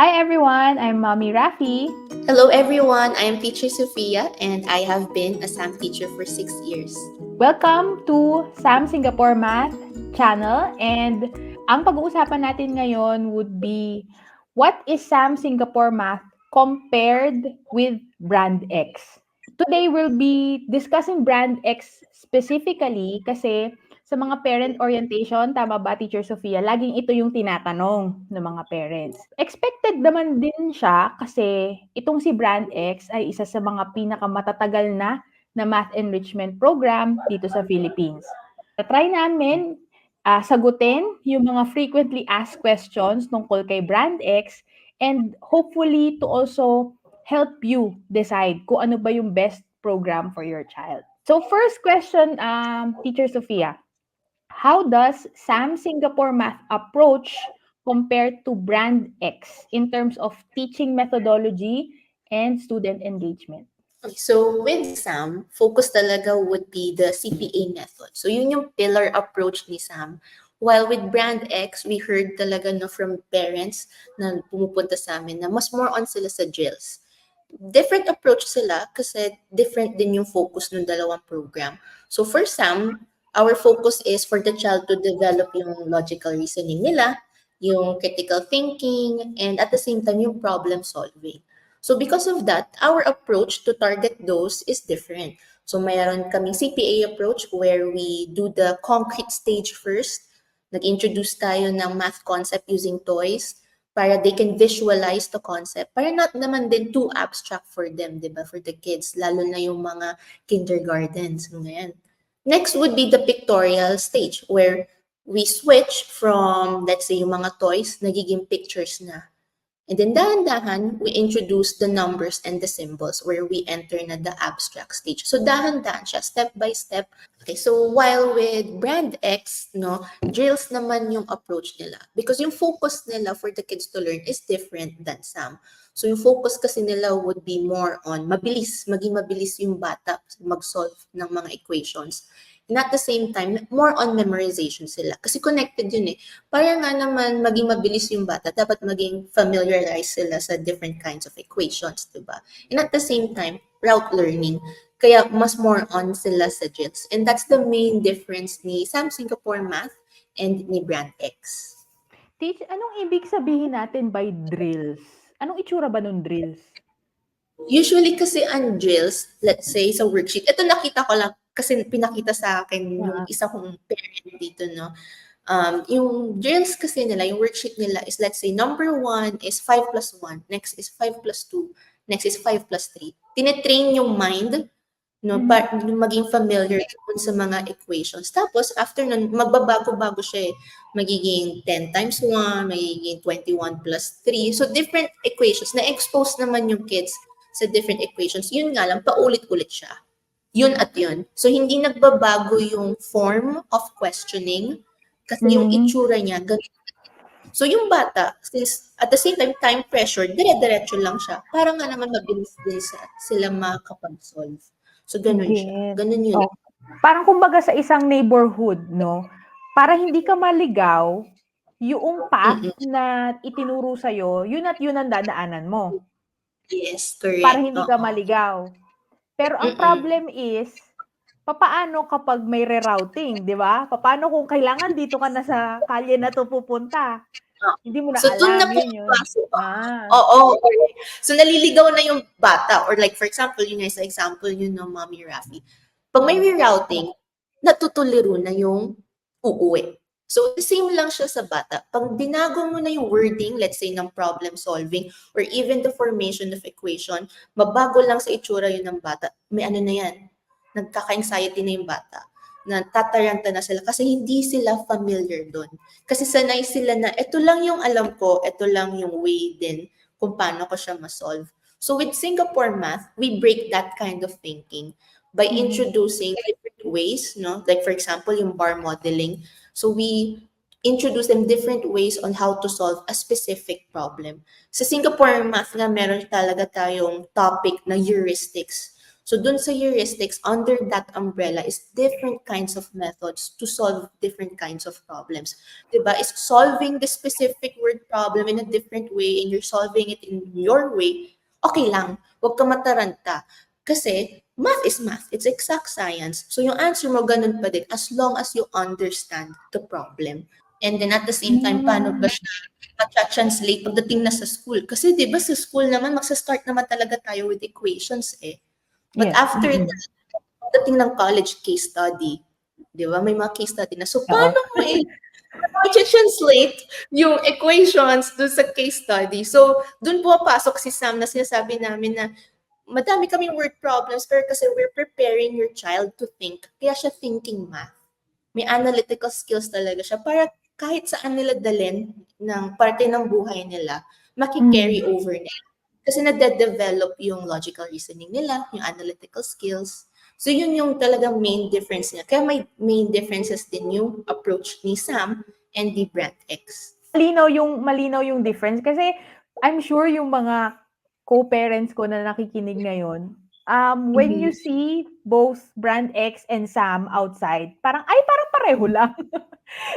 Hi everyone, I'm Mommy Rafi. Hello everyone, I am Teacher Sophia and I have been a SAM teacher for 6 years. Welcome to Sam Singapore Math channel, and ang pag-uusapan natin ngayon would be what is Sam Singapore Math compared with Brand X. Today we'll be discussing Brand X specifically kasi sa mga parent orientation, tama ba Teacher Sophia, laging ito yung tinatanong ng mga parents. Expected naman din siya kasi itong si Brand X ay isa sa mga pinakamatatagal na math enrichment program dito sa Philippines. Try namin sagutin yung mga frequently asked questions tungkol kay Brand X and hopefully to also help you decide kung ano ba yung best program for your child. So first question, Teacher Sophia, how does Sam Singapore Math approach compared to Brand X in terms of teaching methodology and student engagement? So with SAM, focus talaga would be the CPA method. So yun yung pillar approach ni SAM. While with Brand X, we heard talaga from parents na pumupunta sa amin na mas more on sila sa drills. Different approach sila kasi different din yung focus ng dalawang program. So for SAM, our focus is for the child to develop yung logical reasoning nila, yung critical thinking, and at the same time yung problem solving. So because of that, our approach to target those is different. So mayroon kaming CPA approach where we do the concrete stage first. Nag-introduce tayo ng math concept using toys para they can visualize the concept. Para not naman din too abstract for them, di ba? For the kids, lalo na yung mga kindergartens. Ngayon. Next would be the pictorial stage where we switch from, let's say, yung mga toys, nagiging pictures na. And then dahan-dahan, we introduce the numbers and the symbols where we enter na the abstract stage. So dahan-dahan siya, step by step. Okay, so while with Brand X, no, drills naman yung approach nila. Because yung focus nila for the kids to learn is different than SAM. So yung focus kasi nila would be more on mabilis, maging mabilis yung bata mag-solve ng mga equations. And at the same time, more on memorization sila. Kasi connected yun eh. Para nga naman maging mabilis yung bata, dapat maging familiarize sila sa different kinds of equations, diba? And at the same time, route learning. Kaya mas more on sila sa JITS. And that's the main difference ni SAM Singapore Math and ni Brand X. Teach, anong ibig sabihin natin by drills? Anong itsura ba ng drills? Usually kasi ang drills, let's say sa worksheet, ito nakita ko lang kasi pinakita sa akin yung isa kong parent dito, no? Yung drills kasi nila, yung worksheet nila is let's say number 1 is 5 plus 1, next is 5 plus 2, next is 5 plus 3. Tinetrain yung mind, no, para maging familiar dun sa mga equations. Tapos, after nun, magbabago-bago siya eh. Magiging 10 times 1, magiging 21 plus 3. So, different equations. Na-expose naman yung kids sa different equations. Yun nga lang, paulit-ulit siya. Yun at yun. So, hindi nagbabago yung form of questioning kasi yung itsura niya, ganito. So, yung bata, since at the same time pressure, dire-diretso lang siya. Para nga naman mabilis din sila makapag-solve. So, ganun siya. Ganun yun. Oh. Parang kumbaga sa isang neighborhood, no? Para hindi ka maligaw, yung path na itinuro sa'yo, yun at yun ang dadaanan mo. Yes, correct. Para hindi ka maligaw. Pero ang problem is, papaano kapag may rerouting, di ba? Paano kung kailangan dito ka na sa kalye na to pupunta? Hindi mo na So, dun na alam, yun. pumapasok. Oo. So, naliligaw na yung bata. Or like, for example, yun yung sa example yun ng Mommy Rafi. Pag may rerouting, natutuliro na yung uuwi. So, the same lang siya sa bata. Pag binago mo na yung wording, let's say, ng problem solving, or even the formation of equation, mabago lang sa itsura yun ng bata, may ano na yan. Nagkaka-anxiety na yung bata. Natataranta na sila kasi hindi sila familiar doon. Kasi sanay sila na ito lang yung alam ko, ito lang yung way din kung paano ko siya ma-solve. So with Singapore Math, we break that kind of thinking by introducing different ways, no? Like for example, yung bar modeling. So we introduce them different ways on how to solve a specific problem. Sa Singapore Math nga, meron talaga tayong topic na heuristics. So dun sa heuristics, under that umbrella is different kinds of methods to solve different kinds of problems. Diba? Is solving the specific word problem in a different way and you're solving it in your way, okay lang. Huwag ka mataranta. Kasi math is math. It's exact science. So yung answer mo ganun pa din as long as you understand the problem. And then at the same time, paano ba siya translate pagdating na sa school? Kasi di ba sa school naman, magsa-start naman talaga tayo with equations eh. But Yes. after that, pagdating ng college case study, di ba? May mga case study na. So, Oo. paano mo translate yung equations dun sa case study? So, dun pumapasok si Sam na sinasabi namin na madami kaming word problems pero kasi we're preparing your child to think. Kaya siya thinking math. May analytical skills talaga siya para kahit saan nila dalhin ng parte ng buhay nila, maki-carry over nila. Kasi nade-develop yung logical reasoning nila, yung analytical skills. So yun yung talagang main difference niya. Kaya may main differences din yung approach ni Sam and the Brand X. Malinaw yung difference kasi I'm sure yung mga co-parents ko na nakikinig ngayon, when you see both Brand X and Sam outside, parang pareho lang.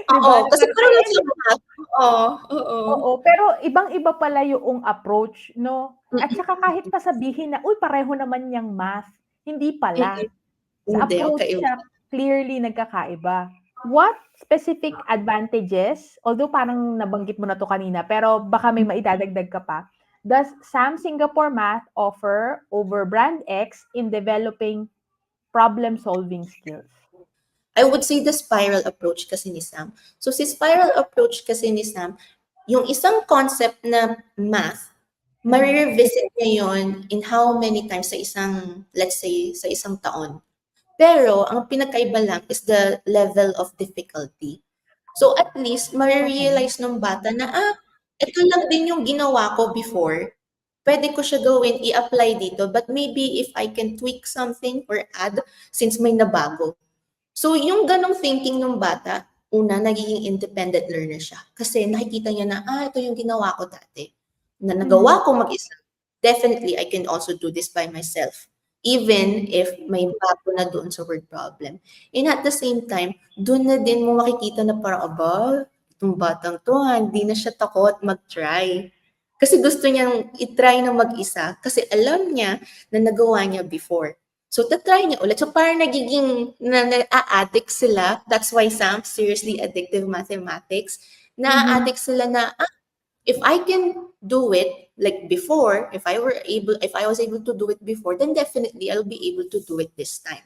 'Di Oo, ba? kasi Parang, parang lang siya math. Oo, oo. oo, pero ibang-iba pala yung approach, 'no? At saka kahit pa sabihin na, "Uy, pareho naman yang math," hindi pala. Sa Hindi, approach okay. siya clearly nagkakaiba. What specific advantages, although parang nabanggit mo na 'to kanina, pero baka may maidadagdag ka pa, does Sam Singapore Math offer over Brand X in developing problem-solving skills? I would say the spiral approach kasi ni Sam. So si spiral approach kasi ni Sam, yung isang concept na math, ma-revisit niya yun in how many times sa isang, let's say, sa isang taon. Pero ang pinakaiba lang is the level of difficulty. So at least, ma-realize ng bata na, ito lang din yung ginawa ko before. Pwede ko siya gawin, i-apply dito. But maybe if I can tweak something or add, since may nabago. So yung ganong thinking ng bata, una, nagiging independent learner siya. Kasi nakikita niya na, ito yung ginawa ko dati. Na nagawa ko mag-isa. Definitely, I can also do this by myself. Even if may bago na doon sa word problem. And at the same time, doon na din mo makikita na parang, itong batang to, hindi na siya takot mag-try. Kasi gusto niyang itry na mag-isa kasi alam niya na nagawa niya before. So, tatry niya ulit. So, parang nagiging na-addict sila. That's why Sam, seriously addictive mathematics. Na-addict sila na, if I can do it like before, if I was able to do it before, then definitely I'll be able to do it this time.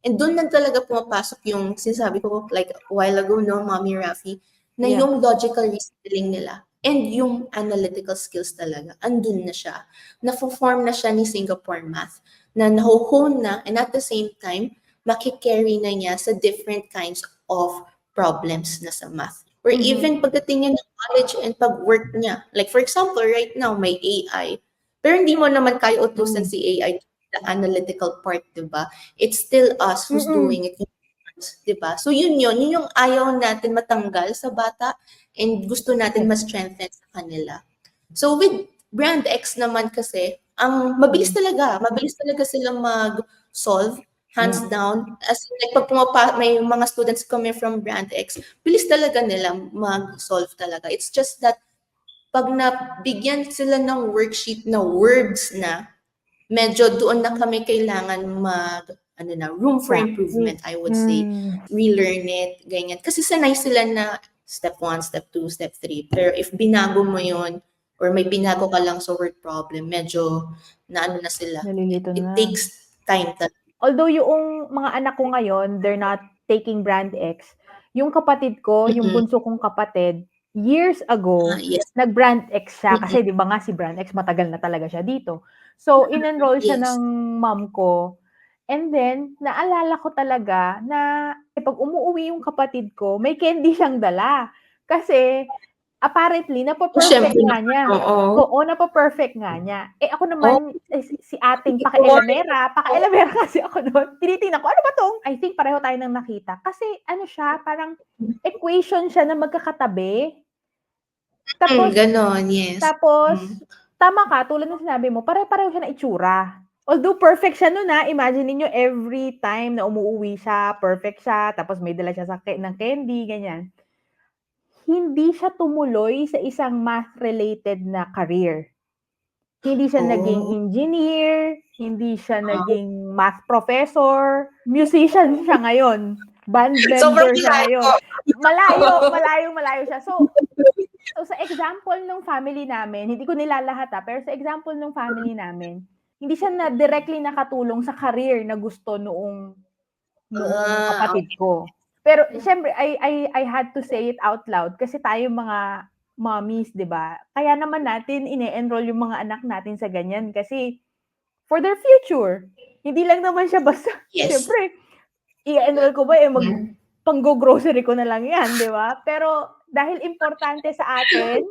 And doon lang talaga pumapasok yung sinasabi ko like a while ago, no, Mommy Rafi, na Yeah. yung logical reasoning nila and yung analytical skills talaga, andun na siya. Na-form na siya ni Singapore Math, na nahuhone na, and at the same time, makikarry na niya sa different kinds of problems na sa math. Or even pagdating niya ng college and pag-work niya. Like for example, right now, may AI. Pero hindi mo naman kaya utusan si AI the analytical part, di ba? It's still us who's doing it, di ba? So yun yung ayaw natin matanggal sa bata and gusto natin ma-strengthen sa kanila. So with Brand X naman kasi, mabilis talaga silang mag-solve, hands down. As in, like, pag may mga students coming from Brand X, bilis talaga nila mag-solve talaga. It's just that, pag nabigyan sila ng worksheet na words na, medyo doon na kami kailangan room for improvement, I would say. Relearn it, ganyan. Kasi sanay sila na step 1, step 2, step 3. Pero if binago mo yon or may binago ka lang sa word problem, medyo na sila. Nalilito It na. takes time talaga. Although yung mga anak ko ngayon, they're not taking Brand X. Yung kapatid ko, yung bunso kong kapatid, years ago, Yes. nag-Brand X siya. Kasi di ba nga si Brand X, matagal na talaga siya dito. So, in-enroll siya Yes. ng mom ko. And then, naalala ko talaga na pag umuwi yung kapatid ko, may candy siyang dala. Kasi, apparently, napaperfect Siyempre nga naman, niya. oo. Oo, napaperfect nga niya. Ako naman, si ating Worry. paka-elemera kasi ako noon, tinitingnan ko, ano ba 'tong? I think pareho tayo ng nakita. Kasi ano siya, parang equation siya na magkakatabi. Tapos Ganon, yes. tapos, tama ka, tulad ng sinabi mo, pare-pareho siya ng itsura. Although perfect siya nun, imagine niyo every time na umuuwi siya, perfect siya, tapos may dala siya ng candy, ganyan. Hindi siya tumuloy sa isang math-related na career. Hindi siya naging Oh. engineer, hindi siya naging math professor, musician siya ngayon, band Sobrang member siya layo. ngayon. Malayo siya. So sa example ng family namin, hindi ko nilalahat pero sa example ng family namin, hindi siya na directly nakatulong sa career na gusto noong kapatid Okay. ko. Pero syempre I had to say it out loud kasi tayo mga mommies, 'di ba? Kaya naman natin ine-enroll yung mga anak natin sa ganyan kasi for their future. Hindi lang naman siya basta Yes. syempre i-enroll ko ba panggo-grocery ko na lang 'yan, 'di ba? Pero dahil importante sa atin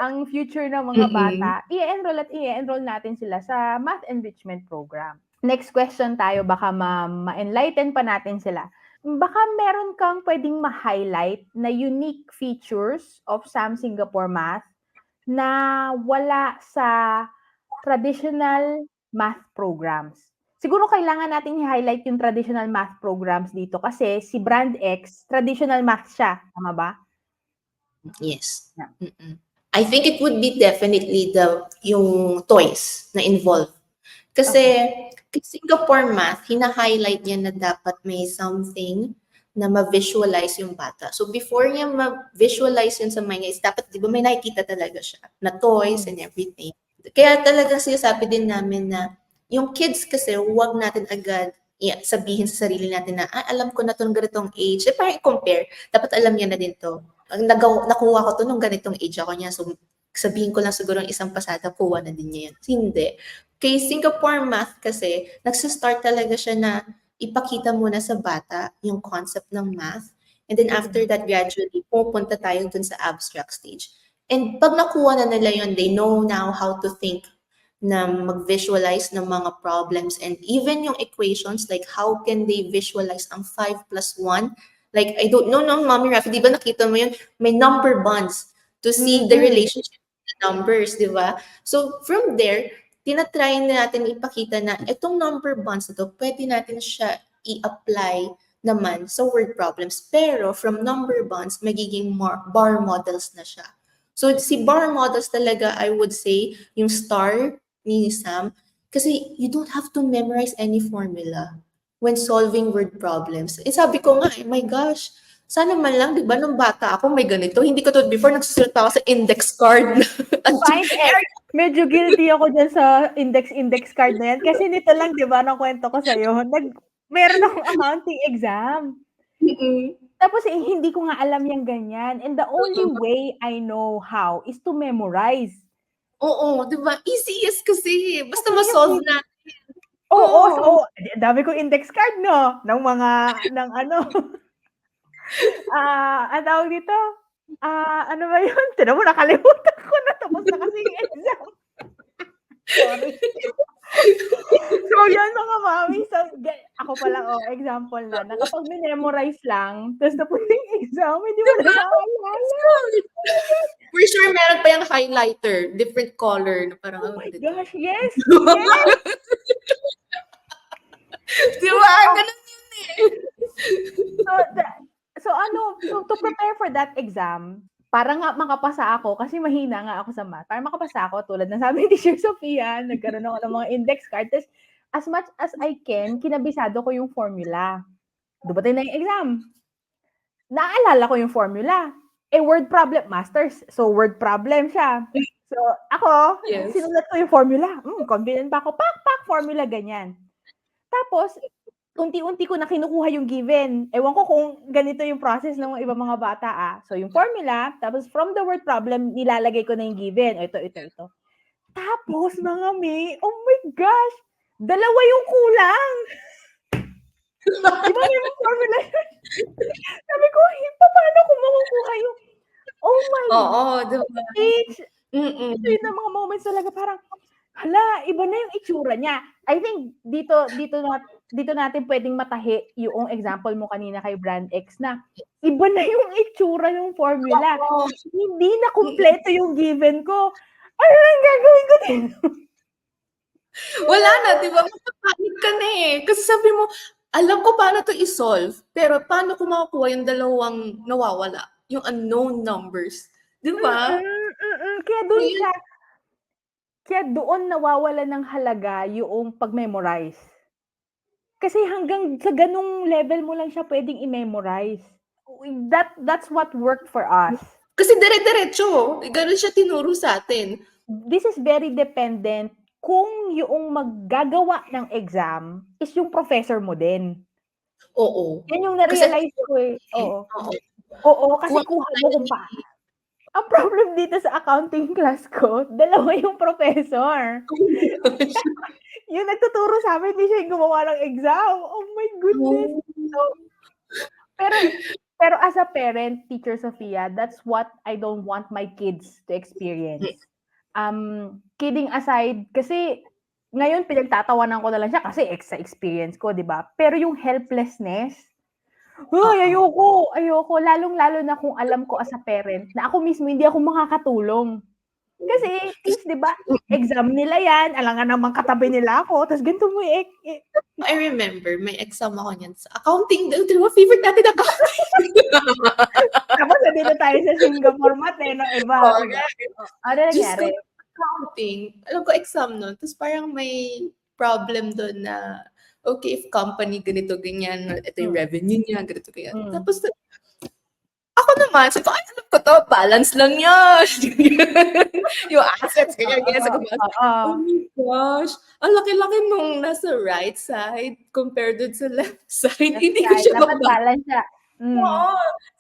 ang future ng mga bata, i-enroll natin sila sa math enrichment program. Next question tayo, baka ma-enlighten pa natin sila. Baka meron kang pwedeng ma-highlight na unique features of Sam Singapore Math na wala sa traditional math programs. Siguro kailangan natin i-highlight yung traditional math programs dito kasi si Brand X, traditional math siya. Tama ba? Yes. Yeah. I think it would be definitely yung toys na involved. Kasi Singapore Math, hina-highlight niya na dapat may something na ma-visualize yung bata. So before niya ma-visualize yun sa mind niya, is dapat, di ba may nakikita talaga siya na toys and everything. Kaya talaga sinasabi din namin na yung kids kasi, huwag natin agad sabihin sa sarili natin na, alam ko na itong ganitong age. Eh, parang i-compare. Dapat alam niya na din to. Nakuha ko to nung ganitong age ako niya. So, sabihin ko lang siguro ng isang pasada, kuha na din niya yan. Hindi. Kay Singapore Math kasi, nagsistart talaga siya na ipakita muna sa bata yung concept ng math. And then after that, gradually, pupunta tayo dun sa abstract stage. And pag nakuha na nila yun, they know now how to think na mag-visualize ng mga problems and even yung equations, like how can they visualize ang 5 plus 1? Like, I don't know, no, Mommy Rafi, di ba nakita mo yun? May number bonds to see the relationship of the numbers, di ba? So, from there, tinatry natin ipakita na itong number bonds na to, pwede natin siya i-apply naman sa word problems. Pero from number bonds, magiging bar models na siya. So, si bar models talaga, I would say, yung star ni Sam, kasi you don't have to memorize any formula when solving word problems. Eh, sabi ko nga, my gosh, sana man lang, di ba, nung bata ako, may ganito. Hindi ko to before, nagsusulat ako sa index card. Fine, medyo guilty ako dyan sa index card na yan. Kasi nito lang, di ba, nakwento ko sa'yo, meron akong accounting exam. Tapos hindi ko nga alam yung ganyan. And the only way I know how is to memorize. Oo, di ba? Easy yes kasi. Basta ma-solve na. Oo, so, dami kong index card, no? Ng ano. Ang tawag dito? Ano ba yun? Tinan mo, nakalimutan ko na. Tapos na kasi yung exam. Sorry. So, yun mga mami. So, ako pala, example na kapag memorize lang, tapos tapos yung exam, hindi mo na naalala. For sure, meron pa yung highlighter, different color. Na parang, oh my gosh, yes! Di ba? Ganun yun eh. So to prepare for that exam, para nga makapasa ako, kasi mahina nga ako sa math, para makapasa ako, tulad ng sabi ni Teacher Sophia, nagkaroon ako ng mga index card, tapos as much as I can, kinabisado ko yung formula. Dumating na yung exam. Naalala ko yung formula. Word problem, masters. So, word problem siya. So, ako, sinulat ko yung formula. Confident ba ako? Pak, formula, ganyan. Tapos, unti-unti ko na kinukuha yung given. Ewan ko kung ganito yung process ng ibang mga bata. So, yung formula, tapos from the word problem, nilalagay ko na yung given. Ito. Tapos, mga May, oh my gosh, dalawa yung kulang. Di ba yung formula yun? Sabi ko, paano ko makukuha yung, oh my diba? Ito yung mga moments talaga parang, hala, iba na yung itsura niya. I think dito natin pwedeng matahi yung example mo kanina kay Brand X na iba na yung itsura ng formula. Hindi na kumpleto yung given ko. Ano nang gagawin ko din? Wala na, 'di ba? Mapapanic ka na eh. Kasi sabi mo, alam ko paano 'to i-solve, pero paano ko makukuha yung dalawang nawawala, yung unknown numbers, 'di ba? Ngayon Kaya doon nawawalan ng halaga yung pag-memorize. Kasi hanggang sa ganung level mo lang siya puwedeng i-memorize. That's what worked for us. kasi dire-diretso, gano'n siya tinuro sa'tin. This is very dependent kung yung maggagawa ng exam is yung professor mo din. Oo. Yan yung Kasi na-realize ko eh. Oo. oo, Oo, kasi kuha kuha mo tayo kung ang problem dito sa accounting class ko, dalawa yung professor. Yung nagtuturo sa'min, hindi siya yung gumawa ng exam. Oh my goodness! So, pero pero as a parent, Teacher Sofia, that's what I don't want my kids to experience. Kidding aside, kasi ngayon pinagtatawanan ko na lang siya kasi sa experience ko, 'di ba? Pero yung helplessness, ay ayoko, lalong-lalo na kung alam ko as a parent na ako mismo hindi ako makakatulong. Kasi teach, 'di ba, exam nila 'yan, alangan namang katabi nila ako, tapos ganito mo I remember may exam ako niyan sa accounting, 'di ba favorite natin accounting? tapos nandito tayo sa Singapore Math, no, iba, 'di ba? Correct. Oh, ano Diyos ko, nangyari? accounting, alam ko exam nun, tapos parang may problem dun na, okay, if company ganito, ganyan, ito yung Hmm, revenue niya, ganito, ganyan. hmm. Tapos ako naman, sabi ko, "Ay, alam ko 'to, balance lang yan." Yung assets, ganyan, ganyan. Sabi ko, oh Oo. my gosh, ang laki-laki nung nasa right side compared dun sa left side. Left Hindi ko side, siya dapat balance siya. oo,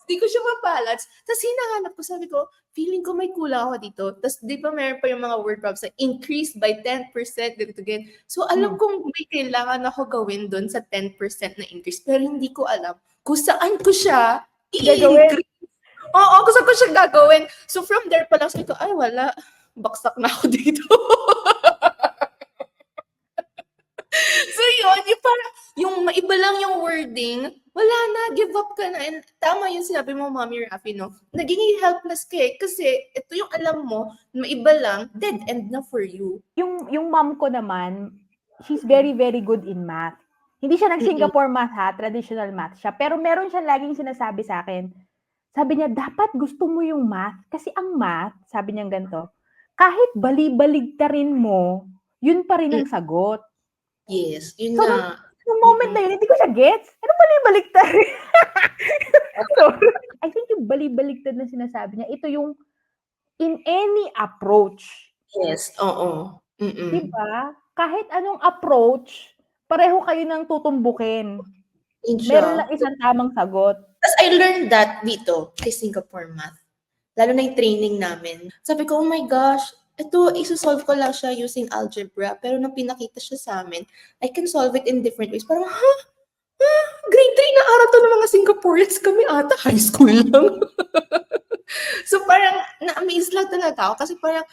hindi ko siya ma-balance. Tapos hinahanap ko, sabi ko, feeling ko may kulang ako dito. Tapos di ba meron pa yung mga word problems na increase by 10%, ganito, ganyan. So alam Hmm. kong may kailangan ako gawin dun sa 10% na increase, pero hindi ko alam kung saan ko siya Gagawin. i-increase. Oo, kung saan ko siya gagawin. So from there pa lang, sabi ko, ay wala, baksak na ako dito. So yun, yung parang, yung maiba lang yung wording, wala na, give up ka na. And tama yung sinabi mo, Mommy Rafi, no? Naging helpless ka eh, kasi ito yung alam mo, maiba lang, dead end na for you. Yung mom ko naman, she's very, very good in math. Hindi siya nag-Singapore math ha, traditional math siya. Pero meron siya laging sinasabi sa akin. Sabi niya, dapat gusto mo yung math. Kasi ang math, sabi niya ganito, kahit bali-baligtarin mo, yun pa rin ang sagot. Yes, yun So, nga. nung moment na yun, hindi ko siya gets. Ano bali-baligtad? So, I think yung bali-baligtad na sinasabi niya, ito yung in any approach. Yes, oo. 'Di ba? Kahit anong approach, pareho kayo ng tutumbukin. Yun Meron siya. lang isang tamang sagot. Tapos I learned that dito, kay Singapore Math. Lalo na yung training namin. Sabi ko, oh my gosh, ito, isosolve ko lang siya using algebra. Pero nung pinakita siya sa amin, I can solve it in different ways. Parang, ha? Grade 3 na aral to ng mga Singaporeans. Kami ata, high school lang. So parang, na-amaze lang talaga ako. Kasi parang,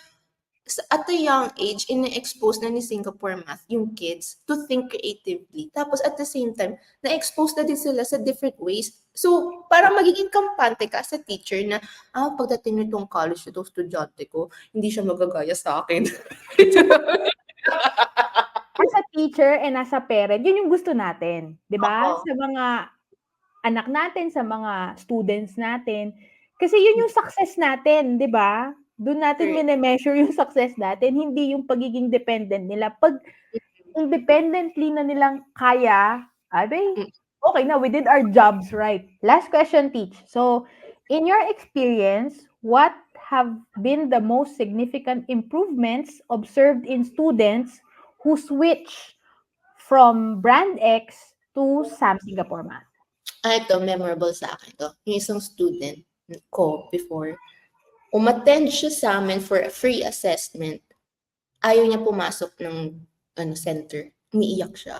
at a young age, ina-expose na ni Singapore Math yung kids to think creatively. Tapos at the same time, na-expose na din sila sa different ways. So, parang magiging kampante ka sa teacher na, pagdating nitong college, itong estudyante ko, hindi siya magagaya sa akin. As a teacher and as a parent, yun yung gusto natin, 'di ba? Oo. Sa mga anak natin, sa mga students natin. Kasi yun yung success natin, 'di ba? Dun natin Correct. mine-measure yung success natin, hindi yung pagiging dependent nila. 'Pag independently na nilang kaya, abay, Mm. okay na, we did our jobs right. Last question, Teach. So, in your experience, what have been the most significant improvements observed in students who switch from Brand X to Sam Singapore Math? Ito, memorable sa akin to. Yung isang student ko before, umattend siya sa amin for a free assessment. Ayaw niya pumasok ng center. Umiiyak siya.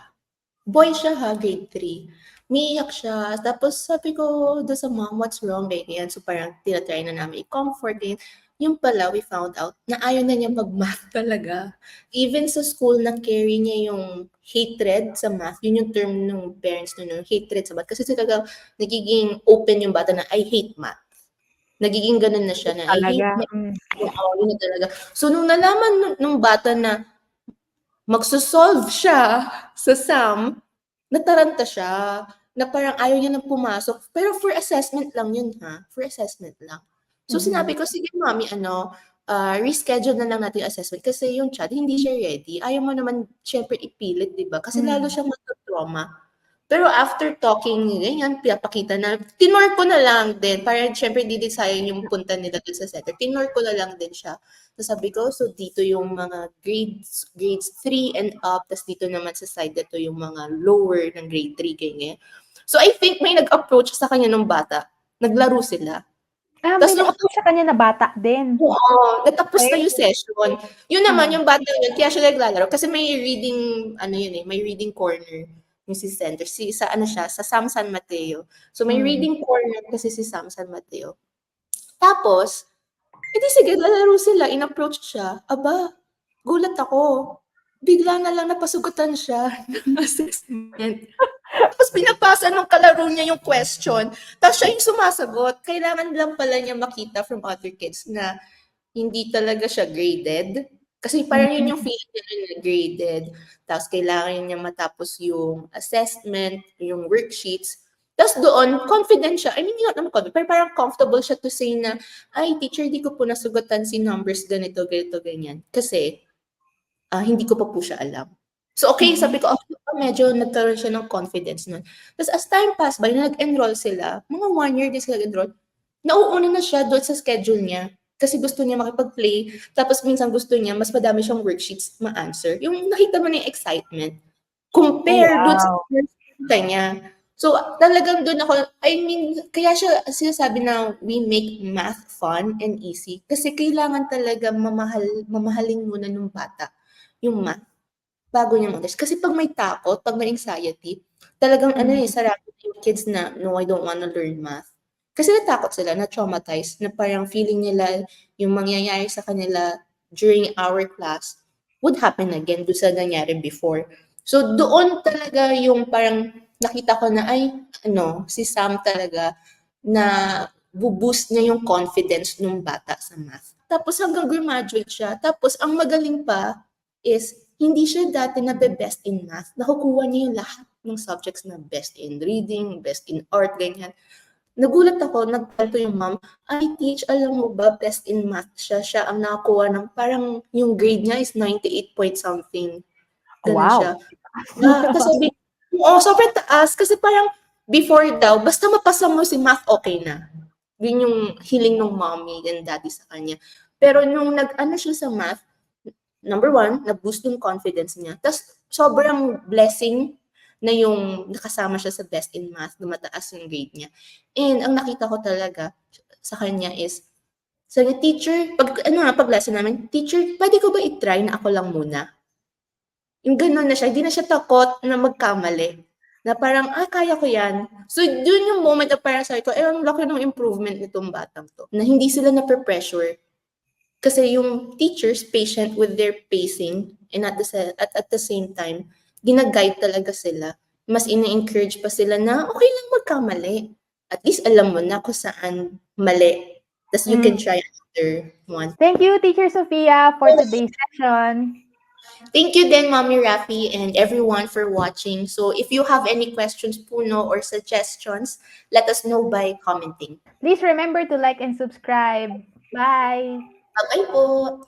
Boy siya ha, grade 3. Umiiyak siya. Tapos sabi ko doon sa mom, what's wrong? Ganyan. So parang tinatry na namin i-comfort. Ganyan. Yung pala, we found out na ayaw na niya mag-math talaga. Even sa school, na-carry niya yung hatred sa math. Yun yung term ng parents nun, hatred sa math. Kasi talaga nagiging open yung bata na, I hate math. Nagiging ganun na siya na, I hate Talaga. math. Yun na talaga. So nung nalaman nung bata na magsosolve siya sa SAM, nataranta siya, na parang ayaw niya nang pumasok. Pero for assessment lang yun ha, for assessment lang. So sinabi ko, sige mami, reschedule na lang natin yung assessment kasi yung child, hindi siya ready. Ayaw mo naman syempre ipilit, di ba? Kasi lalo siyang magta-trauma. Pero after talking, ganyan, pinapakita na, tinor ko na lang din, para syempre hindi din sayang yung punta nila dun sa center. Tinor ko na lang din siya. So sabi ko, so dito yung mga grades 3 and up, tas dito naman sa side ito yung mga lower ng grade 3, ganyan. So I think may nag-approach sa kanya ng bata. Naglaro sila. May Tas nung nag-approach sa kanya na bata din. oo, natapos na Okay. yung session. Yun naman, yung bata yun, kaya siya naglalaro. Kasi may reading, may reading corner yung si center. Sa Sam San Mateo. So may reading corner kasi si Sam San Mateo. Tapos, edi sige, lalaro sila, in-approach siya. Aba, gulat ako. Bigla na lang napasugutan siya ng assessment. Tapos pinapasa nung kalaro niya yung question. Tapos siya yung sumasagot. Kailangan lang pala niya makita from other kids na hindi talaga siya graded. Kasi parang yun yung feeling niya na graded. Tapos kailangan niya matapos yung assessment, yung worksheets. Tapos doon, confident siya. I mean, hindi naman confident, pero parang comfortable siya to say na, ay, teacher, di ko po nasugutan si numbers ganito, ganito, ganyan. Kasi, hindi ko pa po siya alam. So, okay, sabi ko, okay, medyo nagkaroon siya ng confidence nun. Tapos as time passed by, na nag-enroll sila, mga 1 year din sila nag-enroll, nauuna na siya doon sa schedule niya. Kasi gusto niya makipag-play, tapos minsan gusto niya, mas madami siyang worksheets ma-answer. Yung nakita mo na yung excitement. Compare doon sa first niya. So, talagang doon ako, I mean, kaya siya sinasabi na we make math fun and easy. Kasi kailangan talaga mamahalin muna ng bata yung math bago niya mag-test. Kasi pag may takot, pag may anxiety, talagang sarado yung kids na, no, I don't wanna learn math. Kasi natakot sila, na-traumatized, na parang feeling nila yung mangyayari sa kanila during our class would happen again doon sa nangyari before. So doon talaga yung parang nakita ko na, ay, si Sam talaga na boost niya yung confidence ng bata sa math. Tapos hanggang graduate siya. Tapos ang magaling pa is hindi siya dati nabe-best in math. Nakukuha niya yung lahat ng subjects na best in reading, best in art, ganyan. Nagulat ako, nagkwento yung mom, ay teach, alam mo ba, best in math siya. Siya ang nakakuha ng, parang yung grade niya is 98 point something. Ganun siya. Tapos sabi, sobrang taas. Kasi parang before daw, basta mapasa mo si math, okay na. Yun yung hiling ng mommy and daddy sa kanya. Pero nung nag-ano siya sa math, number 1, nag-boost yung confidence niya. Tapos sobrang blessing na yung nakasama siya sa best in math, na mataas yung grade niya. And ang nakita ko talaga sa kanya is, sabi, teacher, pag lesson namin, teacher, pwede ko ba i-try na ako lang muna? Yung gano'n na siya, hindi na siya takot na magkamali. Na parang, kaya ko yan. So, dun yung moment na parang sabi ko, ang laki ng improvement nitong batang to. Na hindi sila na-pressure. Kasi yung teachers, patient with their pacing, and at the same time, gina-guide talaga sila. Mas ina-encourage pa sila na, okay lang magkamali. At least alam mo na kung saan mali. Tapos you can try another one. Thank you, Teacher Sophia, for today's session. Thank you then, Mommy Rafi, and everyone for watching. So if you have any questions, Puno, or suggestions, let us know by commenting. Please remember to like and subscribe. Bye! Bye-bye po!